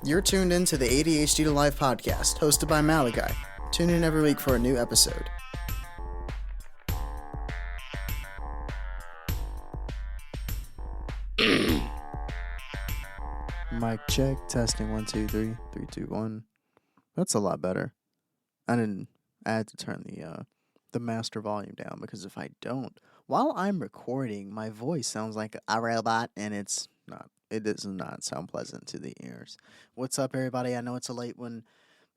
You're tuned in to the ADHD to Life podcast, hosted by Malachi. Tune in every week for a new episode. Mic check, testing 1 2 3 3 2 1. That's a lot better. I had to turn the master volume down because if I don't, while I'm recording, my voice sounds like a robot, and it's not. It does not sound pleasant to the ears. What's up, everybody? I know it's a late one.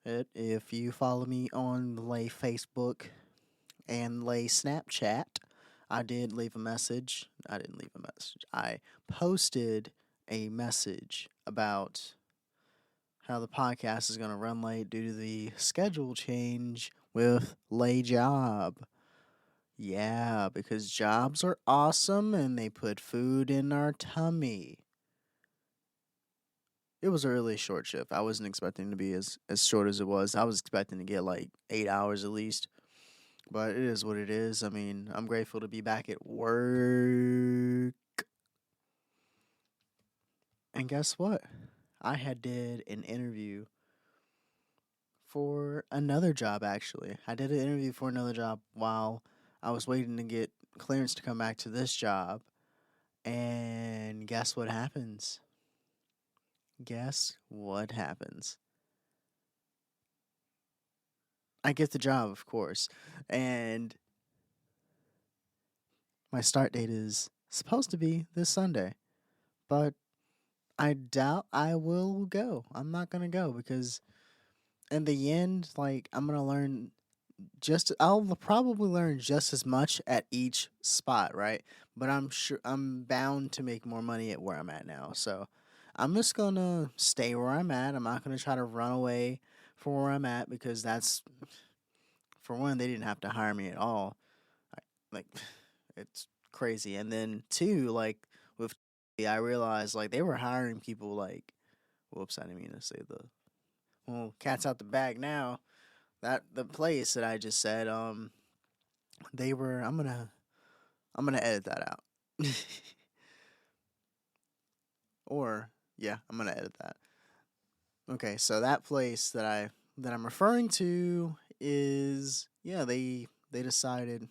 If you follow me on the Lay Facebook and Lay Snapchat, I did leave a message. I didn't leave a message. I posted a message about how the podcast is going to run late due to the schedule change with Lay Job. Yeah, because jobs are awesome and they put food in our tummy. It was a really short shift. I wasn't expecting to be as short as it was. I was expecting to get like 8 hours at least. But it is what it is. I mean, I'm grateful to be back at work. And guess what? I did an interview for another job, actually. I did an interview for another job while I was waiting to get clearance to come back to this job. And guess what happens? Guess what happens? I get the job, of course. And my start date is supposed to be this Sunday. But I doubt I will go. I'm not going to go because in the end, like, I'm going to learn I'll probably learn just as much at each spot, right? But I'm sure I'm bound to make more money at where I'm at now. So I'm just going to stay where I'm at. I'm not going to try to run away from where I'm at because that's, for one, they didn't have to hire me at all. Like, it's crazy. And then two, like, with I realized like they were hiring people like, whoops, I didn't mean to say cat's out the bag now. That the place that I just said, they were. I'm gonna edit that out. Or yeah, I'm gonna edit that. Okay, so that place that I'm referring to is, yeah, they decided,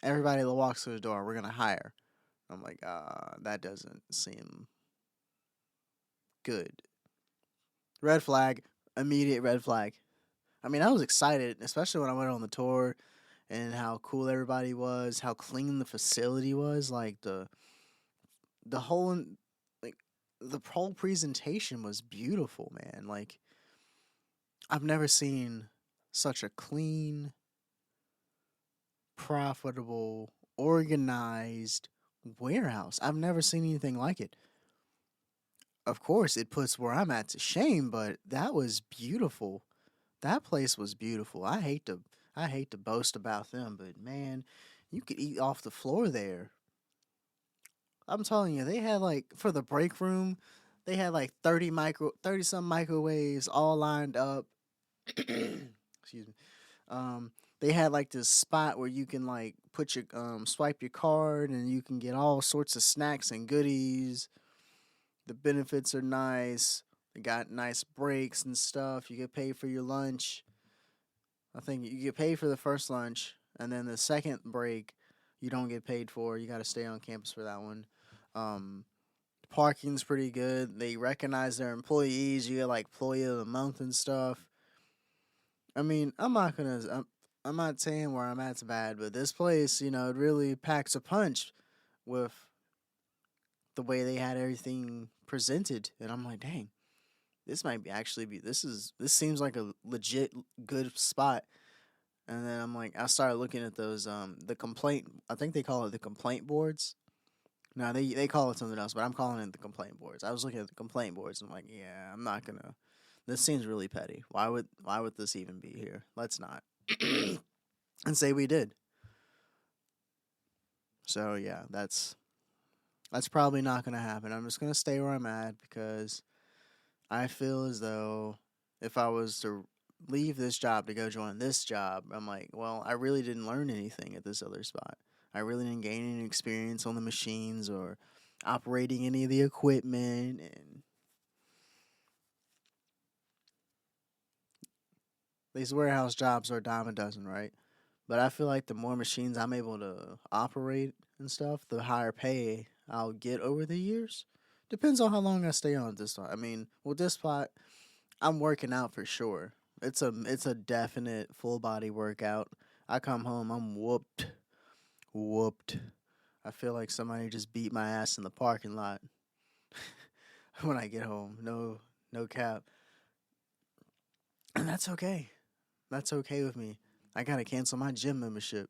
everybody that walks through the door we're gonna hire. I'm like, that doesn't seem good. Red flag, immediate red flag. I mean, I was excited, especially when I went on the tour and how cool everybody was, how clean the facility was, like the whole like the whole presentation was beautiful, man. Like, I've never seen such a clean, profitable, organized warehouse. I've never seen anything like it. Of course, it puts where I'm at to shame, but that was beautiful. That place was beautiful. I hate to boast about them, but man, you could eat off the floor there. I'm telling you, they had like for the break room, they had like 30 some microwaves all lined up. Excuse me. Um they had like this spot where you can like put your swipe your card and you can get all sorts of snacks and goodies. The benefits are nice. They got nice breaks and stuff. You get paid for your lunch. I think you get paid for the first lunch, and then the second break, you don't get paid for. You got to stay on campus for that one. Um, Parking's pretty good. They recognize their employees. You get like employee of the month and stuff. I mean, I'm not saying where I'm at's bad, but this place, it really packs a punch with the way they had everything presented, and I'm like, dang, this might be actually be this seems like a legit good spot. And then I started looking at those the complaint, I think they call it the complaint boards. No, they call it something else, but I'm calling it the complaint boards. I was looking at the complaint boards and I'm like, yeah, I'm not gonna. This seems really petty. Why would this even be here? Let's not. And say we did. So yeah, that's probably not gonna happen. I'm just gonna stay where I'm at because I feel as though if I was to leave this job to go join this job, I'm like, well, I really didn't learn anything at this other spot. I really didn't gain any experience on the machines or operating any of the equipment. And These warehouse jobs are a dime a dozen, right? But I feel like the more machines I'm able to operate and stuff, the higher pay I'll get over the years. Depends on how long I stay on this spot. I mean, with this spot, I'm working out for sure. It's a definite full body workout. I come home, I'm whooped, whooped. I feel like somebody just beat my ass in the parking lot when I get home. No, no cap, and that's okay. That's okay with me. I gotta cancel my gym membership.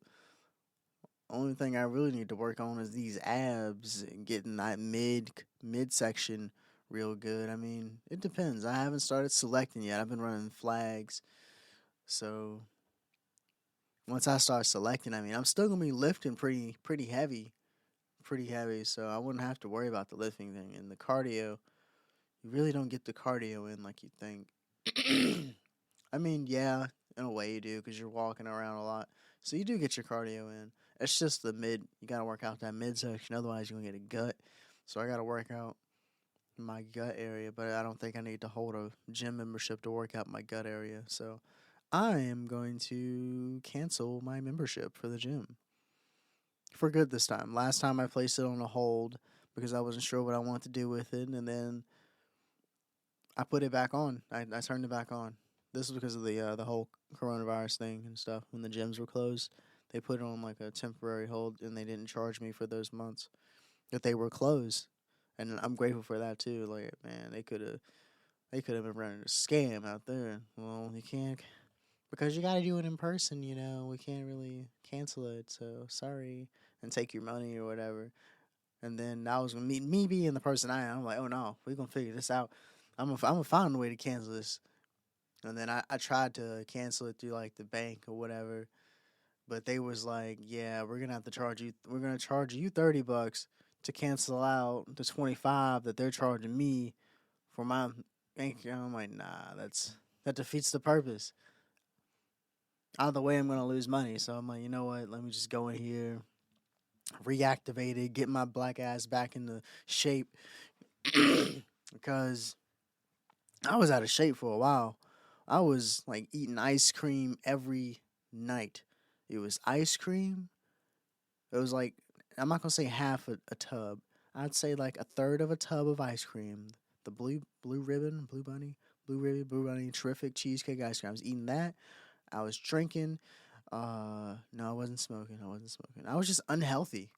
Only thing I really need to work on is these abs and getting that midsection real good. I mean, it depends. I haven't started selecting yet. I've been running flags, so once I start selecting, I mean, I'm still gonna be lifting pretty heavy. So I wouldn't have to worry about the lifting thing and the cardio. You really don't get the cardio in like you think. I mean, yeah, in a way you do because you're walking around a lot. So you do get your cardio in. It's just the mid. You gotta work out that midsection, otherwise you're gonna get a gut. So I gotta work out my gut area, but I don't think I need to hold a gym membership to work out my gut area. So I am going to cancel my membership for the gym for good this time. Last time I placed it on a hold because I wasn't sure what I wanted to do with it, and then I put it back on. I turned it back on. This is because of the whole coronavirus thing and stuff. When the gyms were closed, they put it on like a temporary hold, and they didn't charge me for those months that they were closed. And I'm grateful for that too. Like man, they could have been running a scam out there. Well, you can't because you got to do it in person. You know, we can't really cancel it. So sorry, and take your money or whatever. And then I was gonna meet me being the person I am. I'm like, oh no, we're gonna figure this out. I'm gonna find a way to cancel this. And then I tried to cancel it through like the bank or whatever, but they was like, yeah, we're gonna have to charge you. We're gonna charge you $30 to cancel out the 25 that they're charging me for my bank account. I'm like, nah, that defeats the purpose. Either way, I'm gonna lose money. So I'm like, you know what? Let me just go in here, reactivate it, get my black ass back into shape because I was out of shape for a while. I was like eating ice cream every night. It was ice cream. It was like I'm not gonna say half a tub. I'd say like a third of a tub of ice cream. The blue ribbon, blue bunny, terrific cheesecake ice cream. I was eating that. I was drinking. No, I wasn't smoking. I wasn't smoking. I was just unhealthy.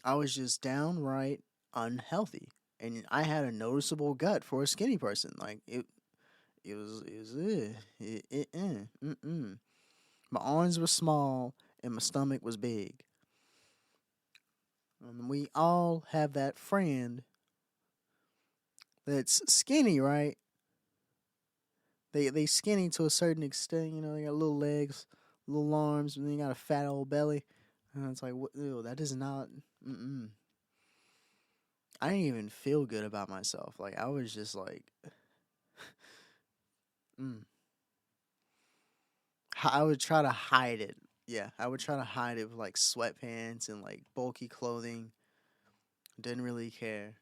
I was just downright unhealthy, and I had a noticeable gut for a skinny person. Like it was mm-mm. My arms were small and my stomach was big. And we all have that friend that's skinny, right? They skinny to a certain extent, you know, they got little legs, little arms, and then you got a fat old belly. And it's like, what, ew, that is not. Mm-mm. I didn't even feel good about myself. Like I was just like, mm. I would try to hide it. Yeah, I would try to hide it with like sweatpants and like bulky clothing. Didn't really care.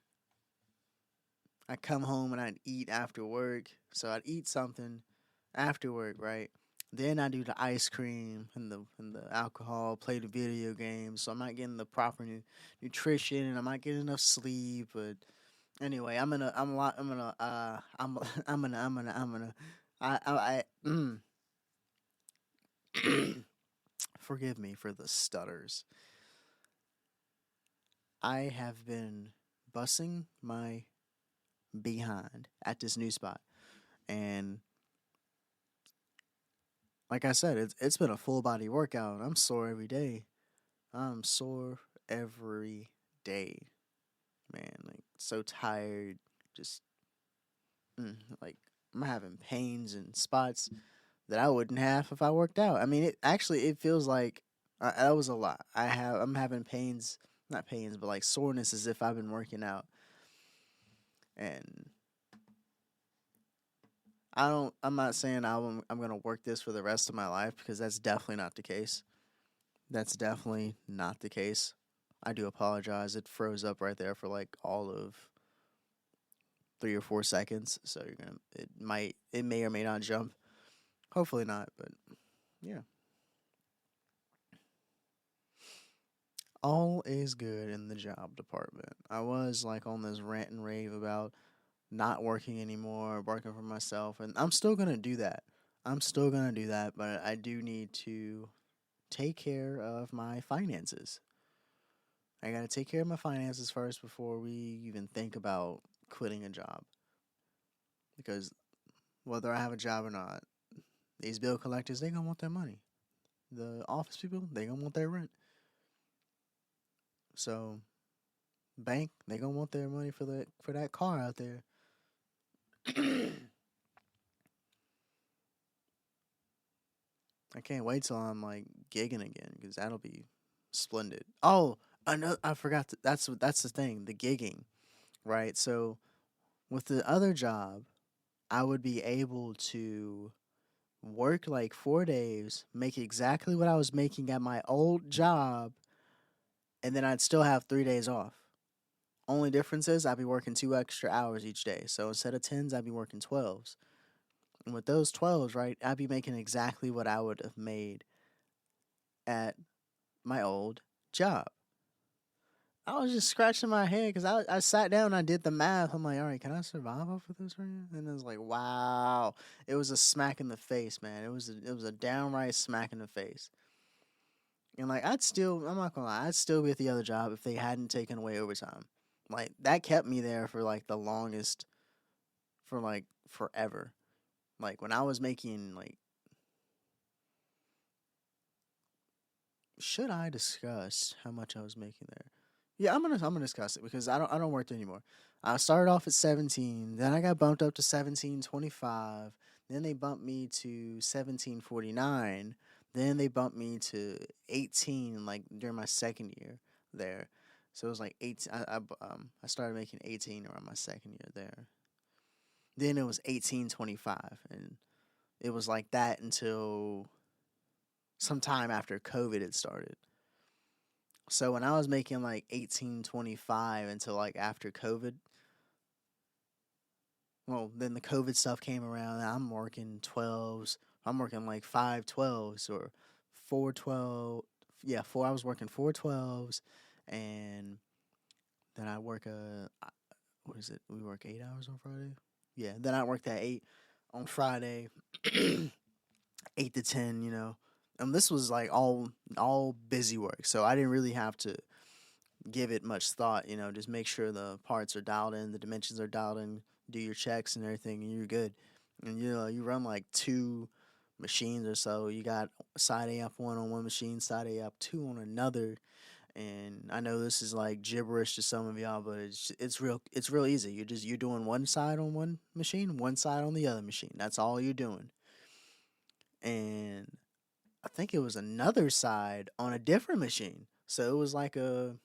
I'd come home and I'd eat after work. So I'd eat something after work, right? Then I do the ice cream and the alcohol, play the video games. So I'm not getting the proper nutrition and I'm not getting enough sleep. But anyway, I forgive me for the stutters. I have been bussing my behind at this new spot, and like I said, it's been a full body workout. I'm sore every day. I'm sore every day, man. Like so tired. Just like I'm having pains and spots that I wouldn't have if I worked out. I mean, it feels like that was a lot. I'm having pains, not pains, but like soreness as if I've been working out, and I'm not saying I'm gonna work this for the rest of my life because that's definitely not the case. That's definitely not the case. I do apologize. It froze up right there for like all of 3 or 4 seconds. So it may or may not jump. Hopefully not, but yeah. All is good in the job department. I was like on this rant and rave about not working anymore, working for myself, and I'm still gonna do that. I'm still gonna do that, but I do need to take care of my finances. I gotta take care of my finances first before we even think about quitting a job. Because whether I have a job or not, these bill collectors, they gonna want their money. The office people, they gonna want their rent. So bank, they gonna want their money for that car out there. I can't wait till I'm like gigging again because that'll be splendid. Oh, I forgot that's the thing, the gigging, right? So with the other job, I would be able to work like 4 days, make exactly what I was making at my old job, and then I'd still have 3 days off. Only difference is I'd be working 2 extra hours each day. So instead of tens, I'd be working 12s. And with those 12s, right, I'd be making exactly what I would have made at my old job. I was just scratching my head because I sat down and I did the math. I'm like, all right, can I survive off of this right now? And it was like, wow. It was a smack in the face, man. It was a downright smack in the face. And like I'm not gonna lie, I'd still be at the other job if they hadn't taken away overtime. Like that kept me there for like the longest, for like forever. Like when I was making like, should I discuss how much I was making there? Yeah, I'm gonna discuss it because I don't work there anymore. I started off at 17, then I got bumped up to 17.25, then they bumped me to 17.49, then they bumped me to 18 like during my second year there. So it was like 18. I started making 18 around my second year there. Then it was 18.25, and it was like that until sometime after COVID had started. So when I was making like 18.25 until like after COVID, well, then the COVID stuff came around. And I'm working 12s. I'm working like 5 12s or 4 12. Yeah, four. I was working 4 12s, and then I work what is it? We work 8 hours on Friday. Yeah, then I worked at 8 on Friday, 8 to 10. And this was like all busy work, so I didn't really have to give it much thought. Just make sure the parts are dialed in, the dimensions are dialed in, do your checks and everything, and you're good. And you run like two machines or so. You got side A up one on one machine, side A up two on another. And I know this is like gibberish to some of y'all, but it's real easy. You're doing one side on one machine, one side on the other machine. That's all you're doing. And I think it was another side on a different machine. So it was like a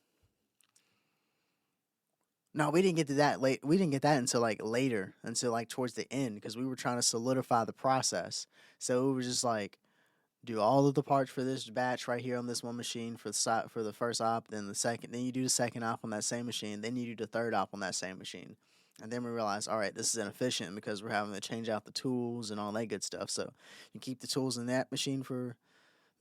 no, we didn't get to that late. We didn't get that until like later, until like towards the end, because we were trying to solidify the process. So it was just like do all of the parts for this batch right here on this one machine for the first op, then the second, then you do the second op on that same machine, then you do the third op on that same machine, and then we realized, all right, this is inefficient because we're having to change out the tools and all that good stuff. So you keep the tools in that machine for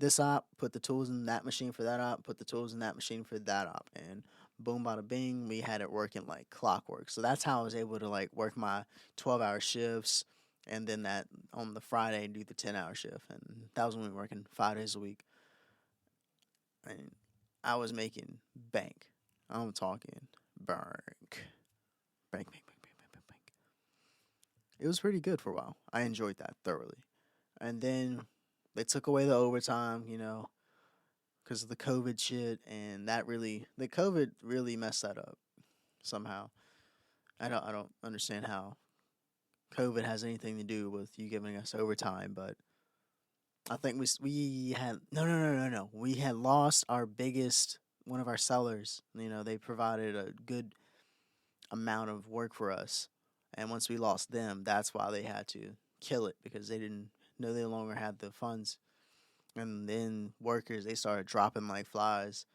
this op, put the tools in that machine for that op, put the tools in that machine for that op, and boom, bada bing, we had it working like clockwork. So that's how I was able to like work my 12-hour shifts, and then that on the Friday do the 10-hour shift, and that was when we were working 5 days a week, and I was making bank. I'm talking bank. It was pretty good for a while. I enjoyed that thoroughly, and then they took away the overtime, because of the COVID shit, and the COVID really messed that up somehow. I don't understand how COVID has anything to do with you giving us overtime, but I think we had no. We had lost our biggest one of our sellers. They provided a good amount of work for us, and once we lost them, that's why they had to kill it because they didn't know they no longer had the funds. And then workers they started dropping like flies.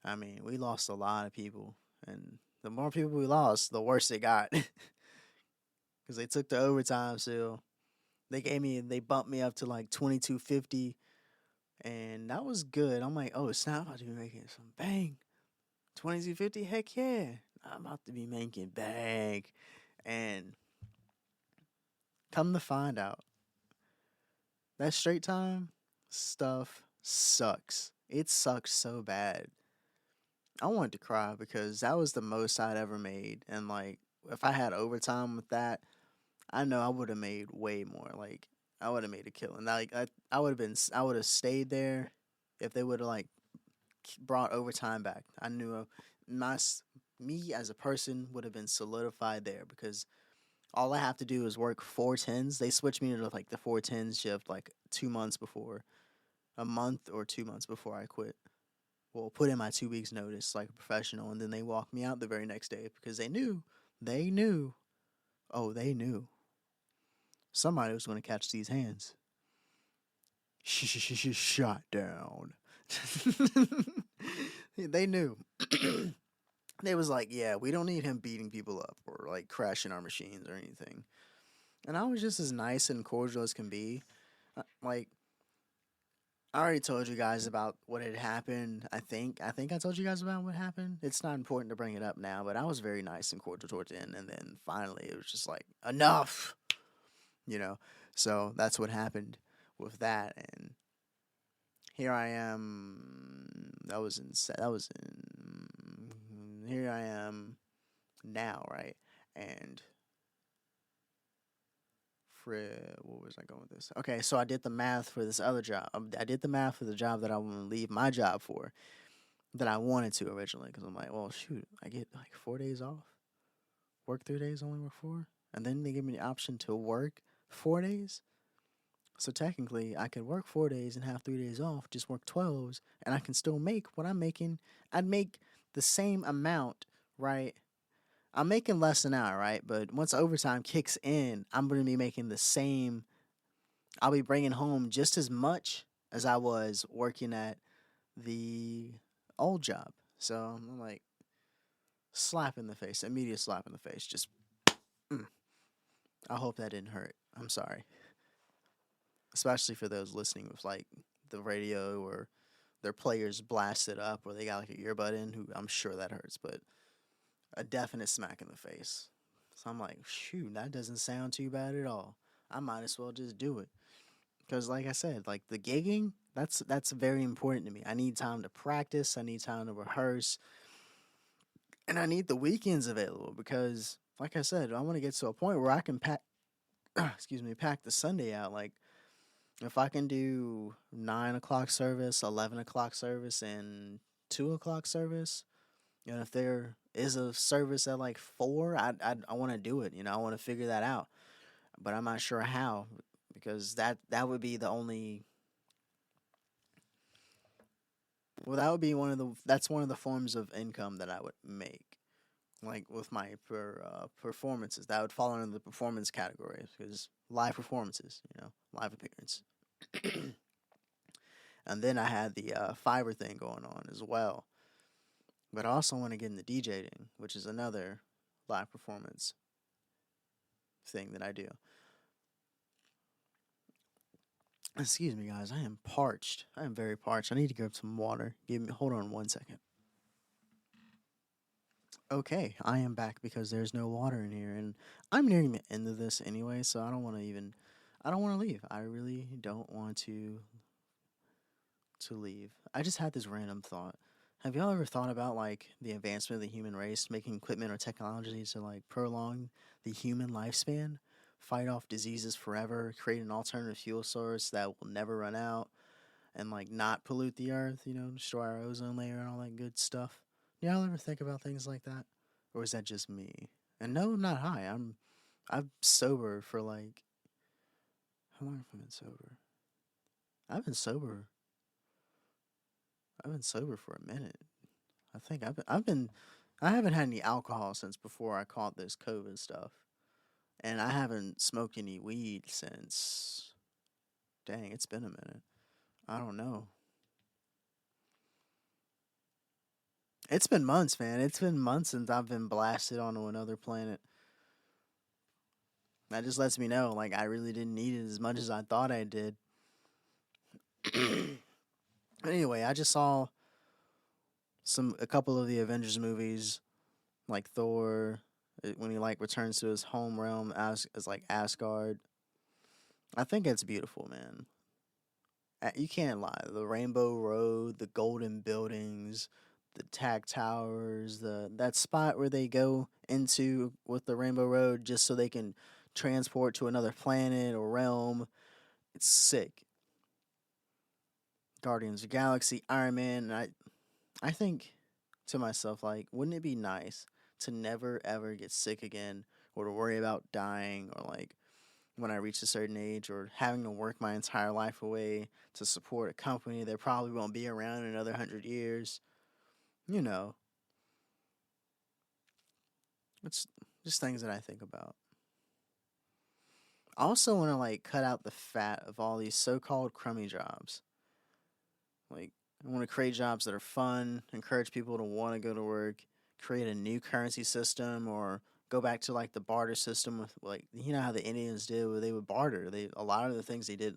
I mean, we lost a lot of people, and the more people we lost, the worse it got because they took the overtime still. They bumped me up to like 2250, and that was good. I'm like, oh snap, I'm about to be making some bang. 2250, heck yeah. I'm about to be making bang. And come to find out, that straight time stuff sucks. It sucks so bad. I wanted to cry because that was the most I'd ever made. And like, if I had overtime with that, I know I would have made way more. Like, I would have made a killing. Like, I would have been, I would have stayed there if they would have like brought overtime back. I knew my me as a person would have been solidified there because all I have to do is work 4 10s. They switched me to like the 4 10s shift like 2 months before, a month or 2 months before I quit. Well, put in my 2 weeks notice like a professional, and then they walked me out the very next day because they knew, oh, they knew somebody was going to catch these hands. Shot down. They knew. They was like, yeah, we don't need him beating people up or like crashing our machines or anything. And I was just as nice and cordial as can be. Like, I already told you guys about what had happened. I think I told you guys about what happened. It's not important to bring it up now, but I was very nice and cordial towards the end, and then finally it was just like enough, you know. So that's what happened with that, and here I am. That was in here I am now, right? And for what was I going with this? Okay, so I did the math for this other job. I did the math for the job that I want to leave my job for, that I wanted to originally, because I'm like, well, shoot, I get like 4 days off, work 3 days, only work four, and then they give me the option to work 4 days. So technically, I could work 4 days and have 3 days off, just work 12s, and I can still make what I'm making. I'd make the same amount, right? I'm making less an hour, right? But once overtime kicks in, I'm going to be making the same. I'll be bringing home just as much as I was working at the old job. So I'm like, slap in the face, immediate slap in the face. Just, mm, I hope that didn't hurt. I'm sorry, especially for those listening with like the radio or their players blasted up or they got like a earbud in. Who I'm sure that hurts, but a definite smack in the face. So I'm like, shoot, that doesn't sound too bad at all. I might as well just do it because, like I said, like the gigging, that's very important to me. I need time to practice. I need time to rehearse, and I need the weekends available because, like I said, I want to get to a point where I can pack. Excuse me, pack the Sunday out. Like if I can do 9 o'clock service, 11 o'clock service, and 2 o'clock service, and if there is a service at like 4, I want to do it. I want to figure that out, but I'm not sure how because that would be the only. Well, that would be one of the. That's one of the forms of income that I would make, like with my performances. That would fall under the performance category because live performances, live appearance. And then I had the Fiverr thing going on as well. But I also want to get into DJing, which is another live performance thing that I do. Excuse me, guys. I am parched. I am very parched. I need to grab some water. Hold on 1 second. Okay, I am back because there's no water in here, and I'm nearing the end of this anyway. So I don't want to even. I don't want to leave. I really don't want to leave. I just had this random thought. Have y'all ever thought about like the advancement of the human race, making equipment or technology to like prolong the human lifespan, fight off diseases forever, create an alternative fuel source that will never run out, and like not pollute the earth, destroy our ozone layer and all that good stuff? Do y'all ever think about things like that? Or is that just me? And no, I'm not high. I'm sober for like how long have I been sober? I've been sober. I've been sober for a minute. I haven't had any alcohol since before I caught this COVID stuff. And I haven't smoked any weed since, dang, it's been a minute. I don't know. It's been months, man. It's been months since I've been blasted onto another planet. That just lets me know, like, I really didn't need it as much as I thought I did. Anyway, I just saw a couple of the Avengers movies, like Thor, when he like returns to his home realm as like Asgard. I think it's beautiful, man. You can't lie. The Rainbow Road, the golden buildings, the tack towers, the that spot where they go into with the Rainbow Road just so they can transport to another planet or realm. It's sick. Guardians of the Galaxy, Iron Man, and I think to myself like, wouldn't it be nice to never ever get sick again or to worry about dying or like when I reach a certain age or having to work my entire life away to support a company that probably won't be around in another 100 years. You know, it's just things that I think about. I also want to like cut out the fat of all these so-called crummy jobs. Like, I want to create jobs that are fun, encourage people to want to go to work, create a new currency system, or go back to like the barter system with like you know how the Indians did, where they would barter. They a lot of the things they did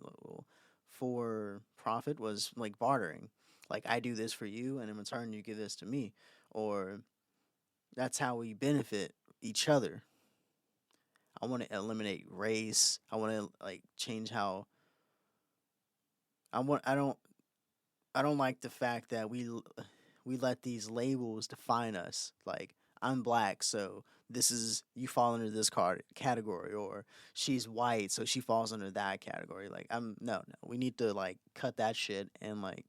for profit was like bartering. Like I do this for you, and in return you give this to me, or that's how we benefit each other. I want to eliminate race. I want to like change how I want. I don't like the fact that we let these labels define us. Like I'm black, so this is you fall under this card category, or she's white, so she falls under that category. Like I'm no. We need to like cut that shit and like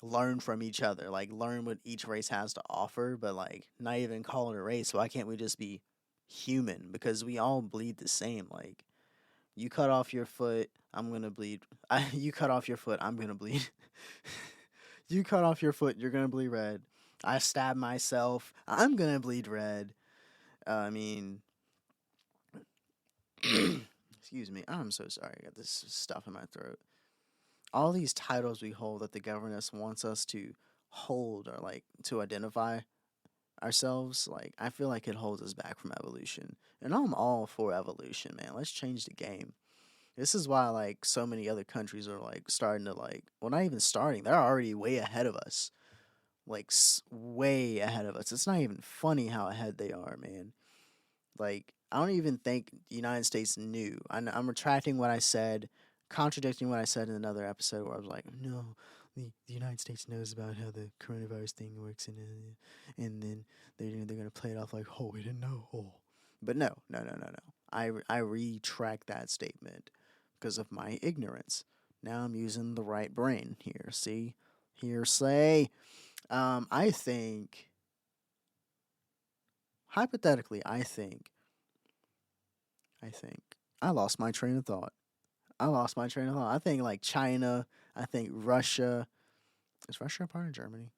learn from each other. Like learn what each race has to offer, but like not even call it a race. Why can't we just be human? Because we all bleed the same. Like you cut off your foot, I'm gonna bleed. You cut off your foot, I'm gonna bleed. You cut off your foot, you're gonna bleed red. I stab myself, I'm gonna bleed red. I mean, excuse me, I'm so sorry. I got this stuff in my throat. All these titles we hold that the government wants us to hold or like to identify ourselves, like I feel like it holds us back from evolution. And I'm all for evolution, man. Let's change the game. This is why like so many other countries are like starting to like well not even starting, they're already way ahead of us. Like way ahead of us. It's not even funny how ahead they are, man. Like I don't even think the United States knew. I'm retracting what I said, contradicting what I said in another episode where I was like, no, the United States knows about how the coronavirus thing works, and then they're gonna play it off like, oh, we didn't know. Oh, but no. I retract that statement because of my ignorance. Now I'm using the right brain here. See, hearsay. I think hypothetically, I think I lost my train of thought. I lost my train of thought. I think like China. I think Russia. Is Russia a part of Germany?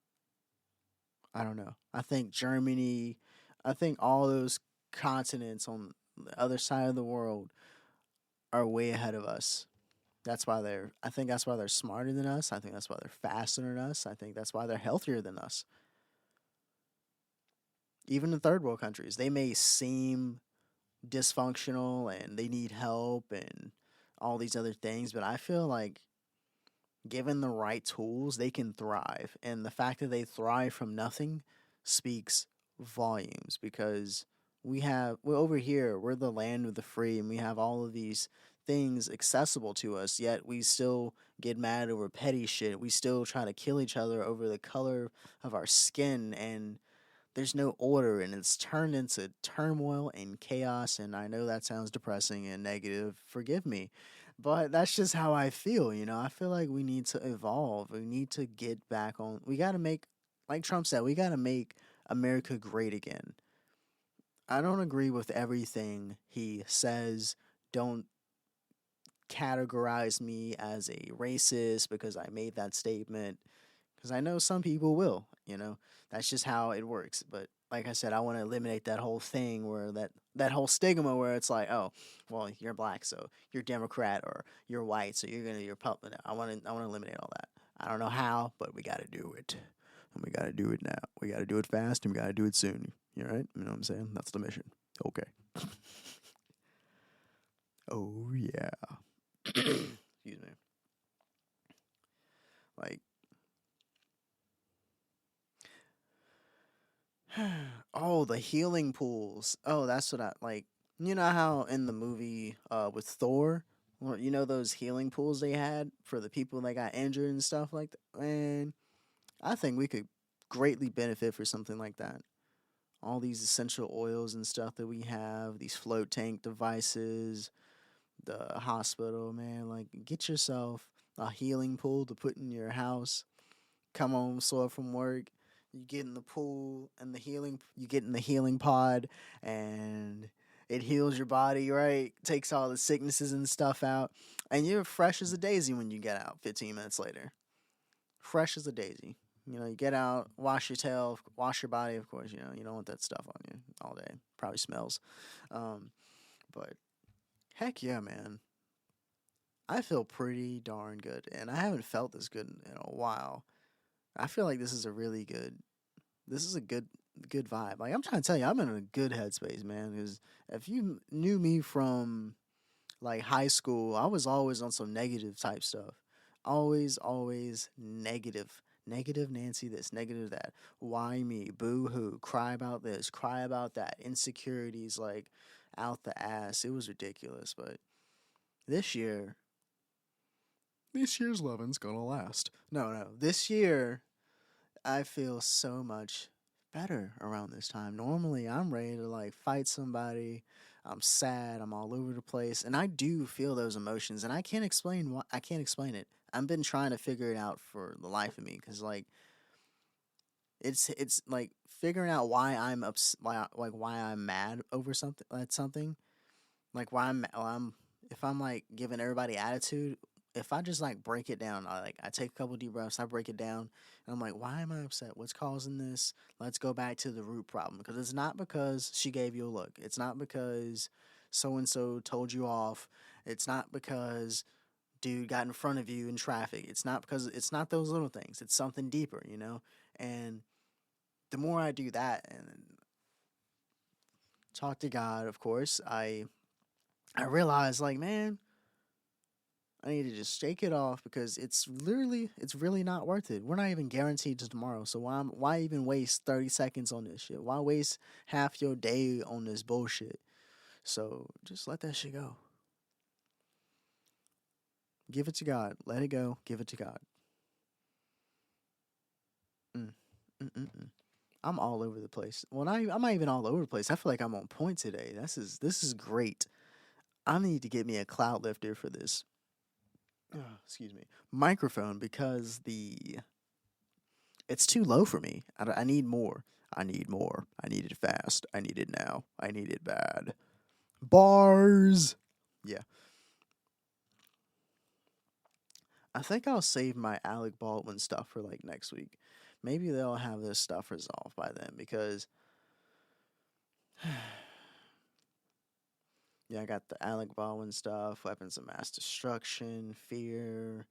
I don't know. I think Germany. I think all those continents on the other side of the world are way ahead of us. That's why they're. I think that's why they're smarter than us. I think that's why they're faster than us. I think that's why they're healthier than us. Even in third world countries, they may seem dysfunctional and they need help and all these other things, but I feel like given the right tools, they can thrive. And the fact that they thrive from nothing speaks volumes because we're over here, we're the land of the free, and we have all of these things accessible to us, yet we still get mad over petty shit. We still try to kill each other over the color of our skin, and there's no order, and it's turned into turmoil and chaos. And I know that sounds depressing and negative. Forgive me. But that's just how I feel, you know. I feel like we need to evolve. We need to get back on. We got to make, like Trump said, we got to make America great again. I don't agree with everything he says. Don't categorize me as a racist because I made that statement because I know some people will. You know, that's just how it works. But like I said, I want to eliminate that whole thing where that whole stigma where it's like, oh, well, you're black, so you're Democrat, or you're white, so you're Republican. I want to eliminate all that. I don't know how, but we got to do it, and we got to do it now. We got to do it fast, and we got to do it soon. You all right? You know what I'm saying? That's the mission. Okay. Oh yeah. Excuse me. Like oh, the healing pools. Oh, that's what I like. You know how in the movie with Thor, well, you know those healing pools they had for the people that got injured and stuff like that. Man, I think we could greatly benefit for something like that. All these essential oils and stuff that we have, these float tank devices, the hospital, man, like get yourself a healing pool to put in your house. Come home sore from work, you get in the pool and you get in the healing pod and it heals your body, right? Takes all the sicknesses and stuff out. And you're fresh as a daisy when you get out 15 minutes later. Fresh as a daisy. You know, you get out, wash your tail, wash your body, of course, you know, you don't want that stuff on you all day. Probably smells. Um, but heck yeah, man. I feel pretty darn good. And I haven't felt this good in a while. I feel like this is a good vibe. Like I'm trying to tell you, I'm in a good headspace, man. Because if you knew me from like high school, I was always on some negative type stuff. Always negative. Negative Nancy this, negative that. Why me? Boo hoo. Cry about this, cry about that. Insecurities like out the ass. It was ridiculous. But this year, this year's lovin's gonna last. No. This year, I feel so much better around this time. Normally, I'm ready to like fight somebody. I'm sad. I'm all over the place, and I do feel those emotions, and I can't explain why. I can't explain it. I've been trying to figure it out for the life of me, because like it's like figuring out why why I'm mad over something at something like why I'm if I'm like giving everybody attitude, if I just like break it down, I take a couple deep breaths, I break it down, and I'm like, why am I upset? What's causing this? Let's go back to the root problem, because it's not because she gave you a look. It's not because so and so told you off. It's not because dude got in front of you in traffic. It's not those little things. It's something deeper, you know? And the more I do that and talk to God, of course, I realize like, man, I need to just shake it off, because it's really not worth it. We're not even guaranteed to tomorrow. So why even waste 30 seconds on this shit? Why waste half your day on this bullshit? So just let that shit go. Give it to God. Let it go. Give it to God. Mm. Mm-mm-mm. I'm all over the place. Well, I'm not even all over the place. I feel like I'm on point today. This is great. I need to get me a cloud lifter for this. Excuse me, microphone, because the it's too low for me. I need more. I need more. I need it fast. I need it now. I need it bad. Bars. Yeah. I think I'll save my Alec Baldwin stuff for like next week. Maybe they'll have this stuff resolved by then, because yeah, I got the Alec Baldwin stuff, weapons of mass destruction, fear,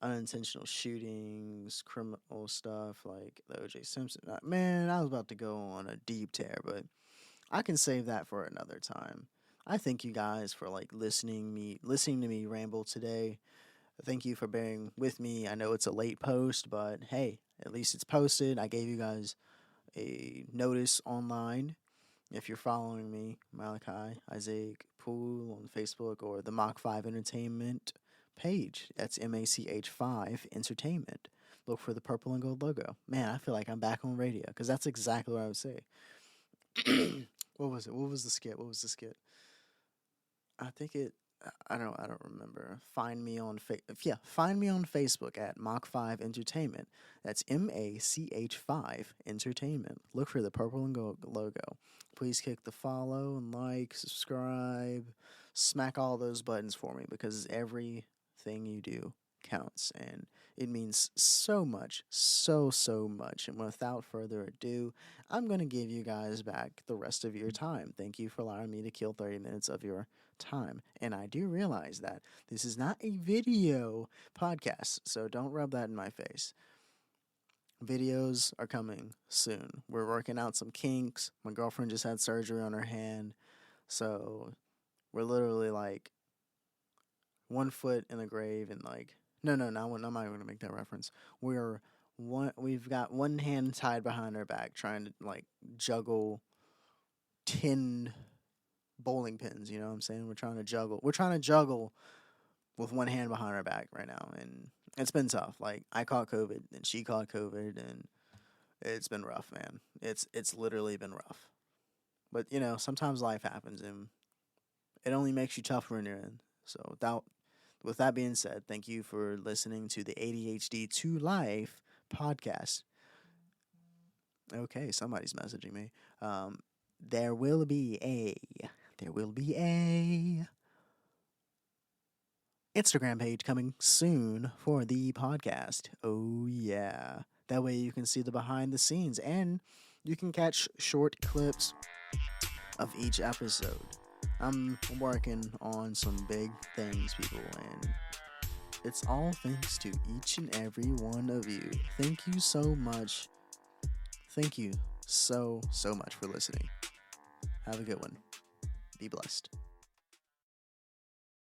unintentional shootings, criminal stuff like the O.J. Simpson. Man, I was about to go on a deep tear, but I can save that for another time. I thank you guys for like listening to me ramble today. Thank you for bearing with me. I know it's a late post, but hey, at least it's posted. I gave you guys a notice online. If you're following me, Malachi Isaac Pool on Facebook, or the Mach 5 Entertainment page. That's MACH5 Entertainment. Look for the purple and gold logo. Man, I feel like I'm back on radio, because that's exactly what I would say. What was it? What was the skit? What was the skit? I think it. I don't remember. Find me on Facebook at Mach 5 Entertainment. That's MACH5 Entertainment. Look for the purple and gold logo. Please click the follow and like, subscribe, smack all those buttons for me, because everything you do counts, and it means so much, so much. And without further ado, I'm going to give you guys back the rest of your time. Thank you for allowing me to kill 30 minutes of your time. And I do realize that this is not a video podcast, so don't rub that in my face. Videos are coming soon. We're working out some kinks. My girlfriend just had surgery on her hand, so we're literally like one foot in the grave and like no no no I'm not going to make that reference. We've got one hand tied behind our back trying to like juggle 10 bowling pins, you know what I'm saying? We're trying to juggle with one hand behind our back right now, and it's been tough. Like I caught COVID and she caught COVID, and it's been rough, man. It's literally been rough. But you know, sometimes life happens, and it only makes you tougher in your end. So with that being said, thank you for listening to the ADHD to Life podcast. Okay, somebody's messaging me. Um, there will be a there will be a Instagram page coming soon for the podcast. Oh yeah, that way you can see the behind the scenes and you can catch short clips of each episode. I'm working on some big things, people, and it's all thanks to each and every one of you. Thank you so much. Thank you so much for listening. Have a good one. Be blessed.